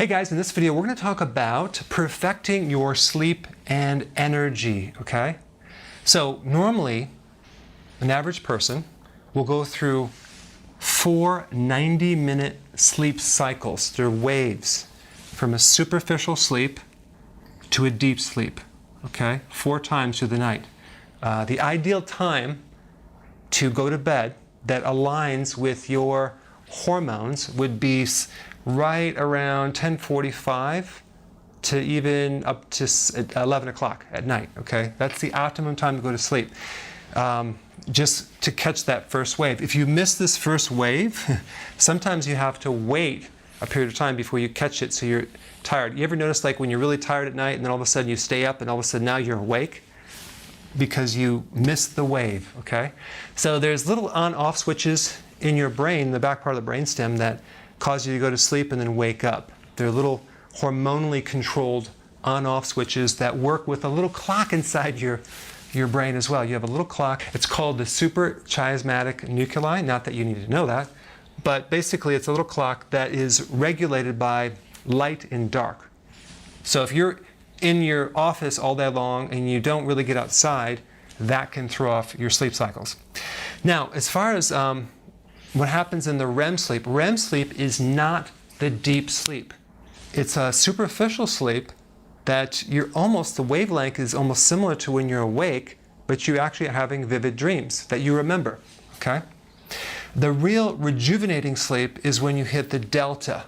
Hey guys, in this video we're going to talk about perfecting your sleep and energy, okay? So normally an average person will go through 4 90-minute sleep cycles. They're waves from a superficial sleep to a deep sleep, okay? 4 times through the night. The ideal time to go to bed that aligns with your hormones would be right around 10:45 to even up to 11 o'clock at night, okay? That's the optimum time to go to sleep, just to catch that first wave. If you miss this first wave, sometimes you have to wait a period of time before you catch it so you're tired. You ever notice like when you're really tired at night and then all of a sudden you stay up and all of a sudden now you're awake? Because you missed the wave, okay? So there's little on-off switches in your brain, the back part of the brainstem, that cause you to go to sleep and then wake up. They're little hormonally controlled on-off switches that work with a little clock inside your brain as well. You have a little clock. It's called the suprachiasmatic nuclei. Not that you need to know that, but basically it's a little clock that is regulated by light and dark. So if you're in your office all day long and you don't really get outside, that can throw off your sleep cycles. Now, as far as what happens in the REM sleep is not the deep sleep. It's a superficial sleep that the wavelength is almost similar to when you're awake, but you're actually having vivid dreams that you remember, okay? The real rejuvenating sleep is when you hit the delta,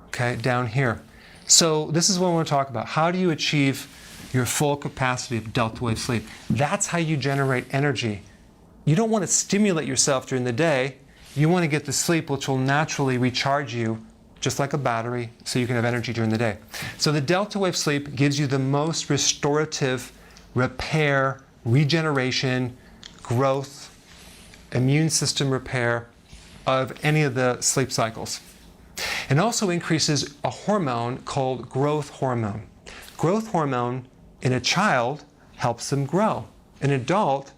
okay, down here. So this is what I want to talk about. How do you achieve your full capacity of delta wave sleep? That's how you generate energy. You don't want to stimulate yourself during the day. You want to get the sleep which will naturally recharge you just like a battery so you can have energy during the day. So the delta wave sleep gives you the most restorative repair, regeneration, growth, immune system repair of any of the sleep cycles. It also increases a hormone called growth hormone. Growth hormone in a child helps them grow. In an adult,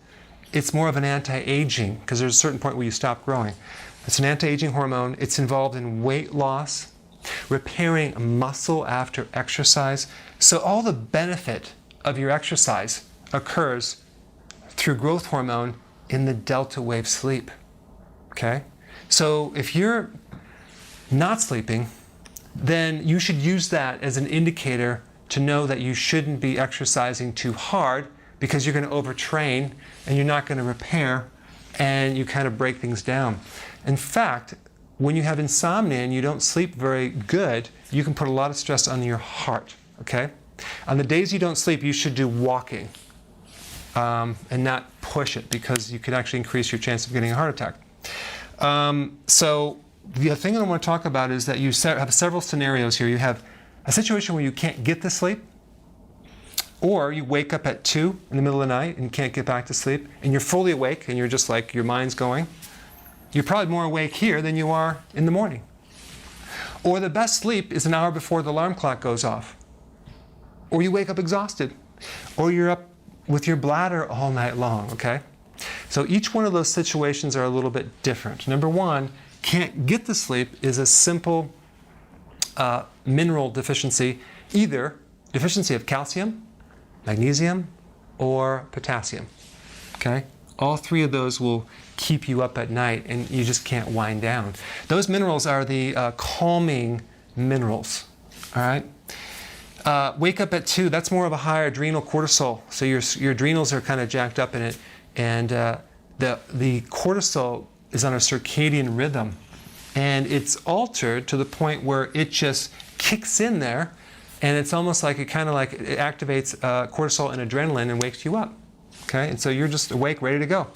it's more of an anti-aging because there's a certain point where you stop growing. It's an anti-aging hormone. It's involved in weight loss, repairing muscle after exercise. So all the benefit of your exercise occurs through growth hormone in the delta wave sleep, okay? So if you're not sleeping, then you should use that as an indicator to know that you shouldn't be exercising too hard because you're going to overtrain and you're not going to repair and you kind of break things down. In fact, when you have insomnia and you don't sleep very good, you can put a lot of stress on your heart, okay? On the days you don't sleep, you should do walking and not push it because you could actually increase your chance of getting a heart attack. So the thing that I want to talk about is that you have several scenarios here. You have a situation where you can't get to sleep, or you wake up at 2 in the middle of the night and can't get back to sleep, and you're fully awake and you're just like, your mind's going. You're probably more awake here than you are in the morning. Or the best sleep is an hour before the alarm clock goes off. Or you wake up exhausted. Or you're up with your bladder all night long, okay? So each one of those situations are a little bit different. Number one, can't get to sleep is a simple mineral deficiency, either deficiency of calcium, magnesium, or potassium, okay? All 3 of those will keep you up at night and you just can't wind down. Those minerals are the calming minerals, all right? Wake up at 2, that's more of a higher adrenal cortisol. So your adrenals are kind of jacked up in it, and the cortisol is on a circadian rhythm, and it's altered to the point where it just kicks in there, and it's almost like it activates cortisol and adrenaline and wakes you up, okay? And so you're just awake, ready to go.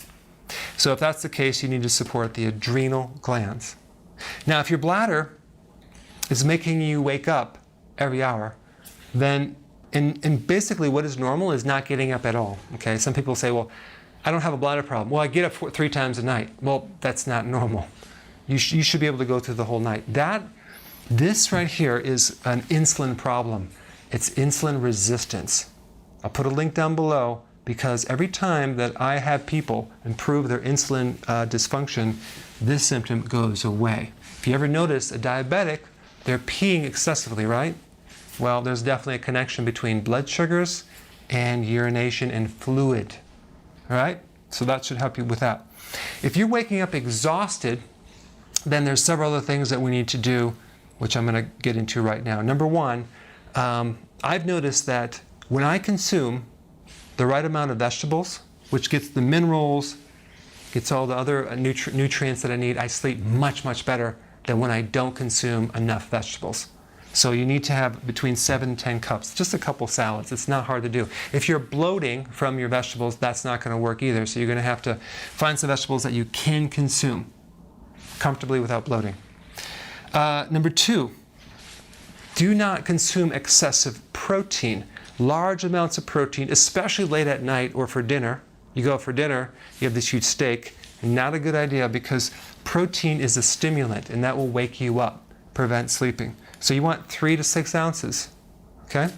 So if that's the case, you need to support the adrenal glands. Now, if your bladder is making you wake up every hour, then and basically what is normal is not getting up at all, okay? Some people say, well, I don't have a bladder problem. Well, I get up 3 times a night. Well, that's not normal. You should be able to go through the whole night. This right here is an insulin problem. It's insulin resistance. I'll put a link down below because every time that I have people improve their insulin dysfunction, this symptom goes away. If you ever notice a diabetic they're peeing excessively, right? Well, there's definitely a connection between blood sugars and urination and fluid, all right? So that should help you with that. If you're waking up exhausted, then there's several other things that we need to do, which I'm going to get into right now. Number one, I've noticed that when I consume the right amount of vegetables, which gets the minerals, gets all the other nutrients that I need, I sleep much, much better than when I don't consume enough vegetables. So you need to have between 7 and 10 cups, just a couple salads. It's not hard to do. If you're bloating from your vegetables, that's not going to work either. So you're going to have to find some vegetables that you can consume comfortably without bloating. Number two, do not consume excessive protein. Large amounts of protein, especially late at night or for dinner. You go out for dinner, you have this huge steak. Not a good idea because protein is a stimulant and that will wake you up, prevent sleeping. So you want 3 to 6 ounces, okay?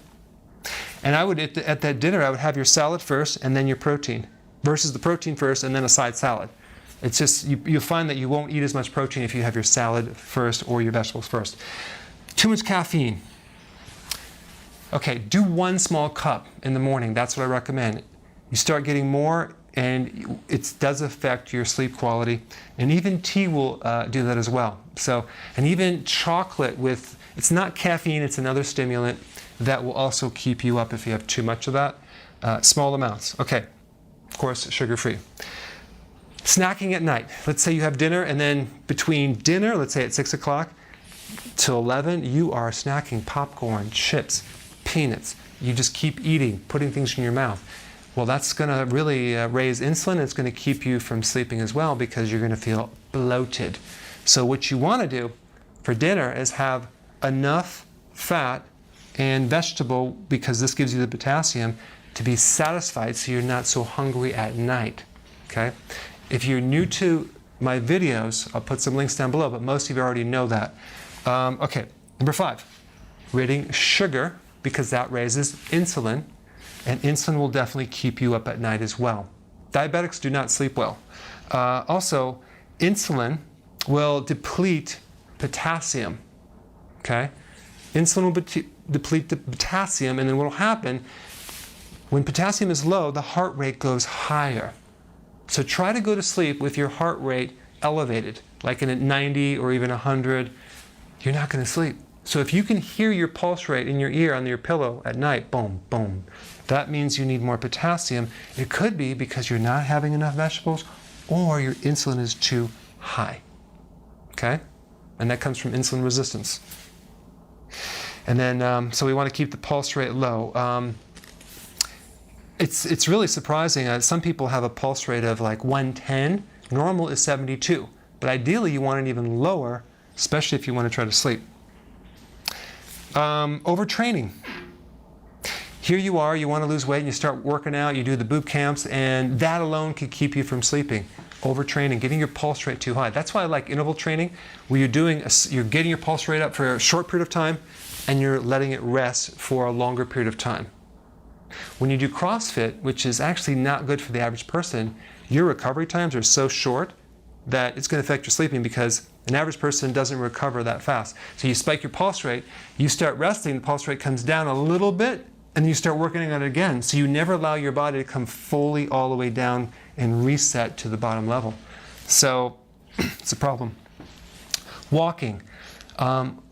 And I would, at that dinner, I would have your salad first and then your protein, versus the protein first and then a side salad. It's just, you'll find that you won't eat as much protein if you have your salad first or your vegetables first. Too much caffeine. Okay, do 1 small cup in the morning. That's what I recommend. You start getting more and it does affect your sleep quality. And even tea will do that as well. So, and even chocolate with, it's not caffeine, it's another stimulant that will also keep you up if you have too much of that. Small amounts. Okay, of course, sugar-free. Snacking at night. Let's say you have dinner and then between dinner, let's say at 6 o'clock till 11, you are snacking popcorn, chips, peanuts. You just keep eating, putting things in your mouth. Well, that's going to really raise insulin. It's going to keep you from sleeping as well because you're going to feel bloated. So what you want to do for dinner is have enough fat and vegetable, because this gives you the potassium, to be satisfied so you're not so hungry at night. Okay? If you're new to my videos, I'll put some links down below, but most of you already know that. Okay, number 5, ridding sugar, because that raises insulin, and insulin will definitely keep you up at night as well. Diabetics do not sleep well. Also, insulin will deplete potassium, okay? Insulin will deplete the potassium, and then what will happen, when potassium is low, the heart rate goes higher. So try to go to sleep with your heart rate elevated, like at 90 or even 100. You're not going to sleep. So if you can hear your pulse rate in your ear on your pillow at night, boom, boom, that means you need more potassium. It could be because you're not having enough vegetables or your insulin is too high. Okay? And that comes from insulin resistance. And then, so we want to keep the pulse rate low. It's really surprising. Some people have a pulse rate of like 110. Normal is 72. But ideally, you want it even lower, especially if you want to try to sleep. Overtraining. Here you are, you want to lose weight, and you start working out, you do the boot camps, and that alone could keep you from sleeping. Overtraining, getting your pulse rate too high. That's why I like interval training, where you're getting your pulse rate up for a short period of time, and you're letting it rest for a longer period of time. When you do CrossFit, which is actually not good for the average person, your recovery times are so short that it's going to affect your sleeping, because an average person doesn't recover that fast. So you spike your pulse rate, you start resting, the pulse rate comes down a little bit, and you start working on it again. So you never allow your body to come fully all the way down and reset to the bottom level. So it's a problem. Walking.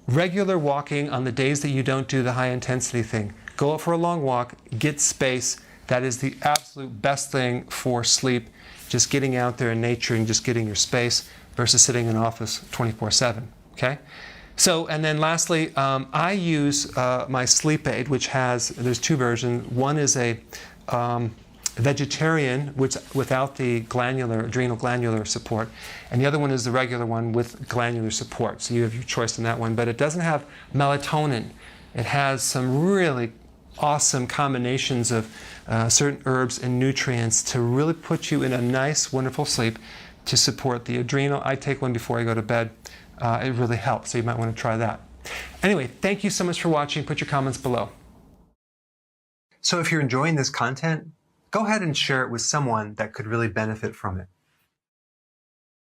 Regular walking on the days that you don't do the high intensity thing. Go out for a long walk, get space. That is the absolute best thing for sleep. Just getting out there in nature and just getting your space versus sitting in an office 24/7, okay? So, and then lastly, I use my sleep aid, which there's 2 versions. One is a vegetarian, which without the adrenal glandular support, and the other one is the regular one with glandular support. So you have your choice in that one, but it doesn't have melatonin. It has some really awesome combinations of certain herbs and nutrients to really put you in a nice, wonderful sleep to support the adrenal. I take one before I go to bed. It really helps, so you might want to try that. Anyway, thank you so much for watching. Put your comments below. So if you're enjoying this content, go ahead and share it with someone that could really benefit from it.